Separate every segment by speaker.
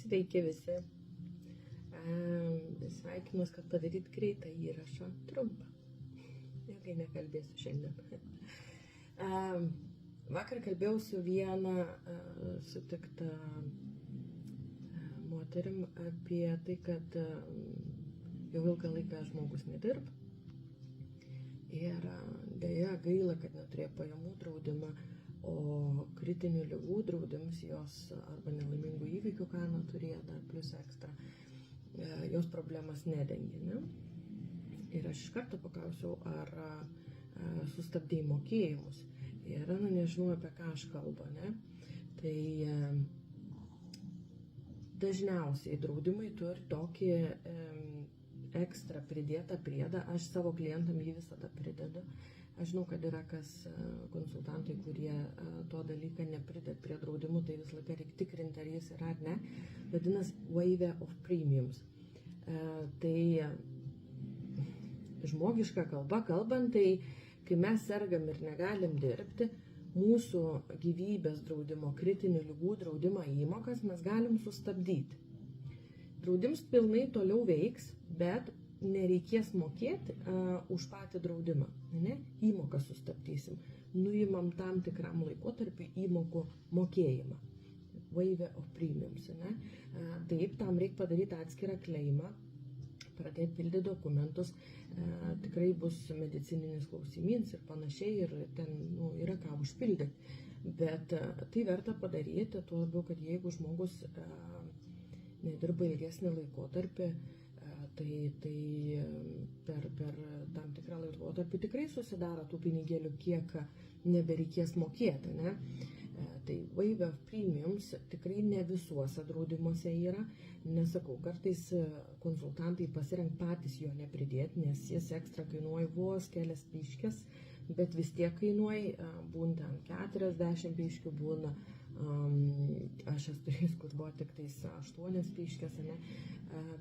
Speaker 1: Sveiki visi. Sveikinuos, kad padaryt greitą įrašą trumpą. Ilgai nekalbėsiu šiandien. Vakar kalbėjau su viena sutikta moterim apie tai, kad jau ilgą laiką žmogus nedirba. Ir dėja gaila, kad neturėjo pajamų draudimą, o kritinių ligų draudimus jos arba nelaimingų įvykių kainą turėjo dar plus ekstra. Jos problemas nedengia, ne? Ir aš iš karto paklausiau, ar sustabdėjai mokėjimus. Ir nežinau, apie ką aš kalbu, ne? Tai dažniausiai draudimai turi tokį ekstra pridėtą priedą. Aš savo klientam jį visada pridedu. Aš žinau, kad yra konsultantai, kurie to dalyką nepridėt prie draudimų, tai visą laiką reikia tikrinti, ar jis yra ar ne. Vadinasi, waiver of premiums. Tai žmogiška kalba kalbant, tai kai mes sergam ir negalim dirbti, mūsų gyvybės draudimo, kritinių ligų draudimo įmokas mes galim sustabdyti. Draudims pilnai toliau veiks, bet nereikės mokėti už patį draudimą, ne? Įmoką sustabdysim, nuimam tam tikram laikotarpiu įmokų mokėjimą, waiver of premiums, ne? Taip, tam reikia padaryti atskirą kleimą, pradėti pildyti dokumentus, tikrai bus medicininis klausimyns ir panašiai, ir ten yra ką užpildyti, bet tai verta padaryti, tuo labiau, kad jeigu žmogus nedirba ilgesnį laikotarpį, tai per tam tikrą laikotarpį tikrai susidaro tų pinigėlių, kiek nebereikės mokėti, ne? Tai waiver of premiums tikrai ne visuose draudimuose yra, nesakau, kartais konsultantai pasirenka patys jo nepridėti, nes jis ekstra kainuoja vos kelias piškes, bet vis tiek kainuoja, būna 40 piškių, būna, aš esu turėjus, kur buvo tik 8 piškės, ne?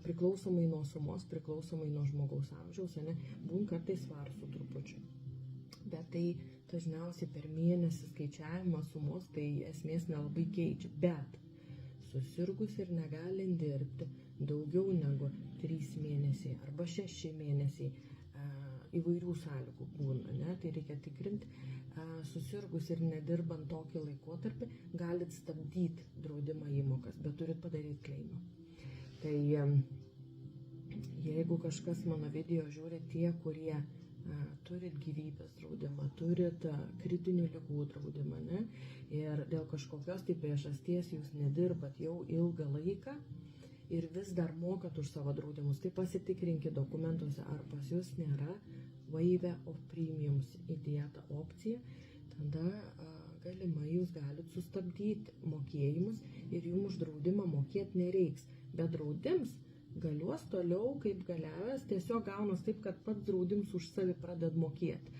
Speaker 1: Priklausomai nuo sumos, priklausomai nuo žmogaus amžiaus, ne? Būna kartais svarsų trupučiu. Bet tai dažniausiai per mėnesį skaičiavimą sumos, tai esmės nelabai keičia. Bet susirgus ir negalint dirbti daugiau negu 3 mėnesiai arba 6 mėnesiai, įvairių sąlygų būna, ne? Tai reikia tikrinti. Susirgus ir nedirbant tokį laikotarpį, galit stabdyti draudimą įmokas, bet turit padaryti kleimą. Tai jeigu kažkas mano video žiūri tie, kurie turit gyvybės draudimą, turit kritinių ligų draudimą, ne? Ir dėl kažkokios tai priežasties jūs nedirbat jau ilgą laiką ir vis dar mokat už savo draudimus, tai pasitikrinkit dokumentuose, ar pas jūs nėra waiver of premiums įdėta opcija, tada galimai jūs galit sustabdyti mokėjimus ir jums už draudimą mokėti nereiks, bet draudims galios toliau kaip galiavęs, tiesiog gaunas taip, kad pats draudims už savi praded mokėti.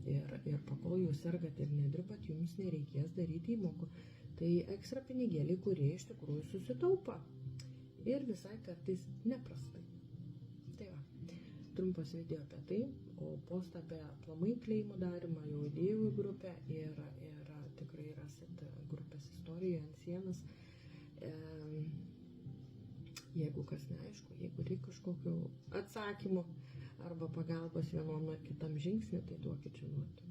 Speaker 1: Ir pakol jūs sergat ir nedirbat, jums nereikės daryti įmokų. Tai ekstra pinigėliai, kurie iš tikrųjų susitaupa. Ir visai kartais neprastai. Tai va, trumpas video apie tai, o postą apie aplamai kleimų darimą jau įdėjau į grupę ir tikrai rasit grupės istoriją ant sienas. Jeigu kas neaišku, jeigu reikia kažkokių atsakymų arba pagalbos vienom ar kitam žingsniui, tai duokit žinoti.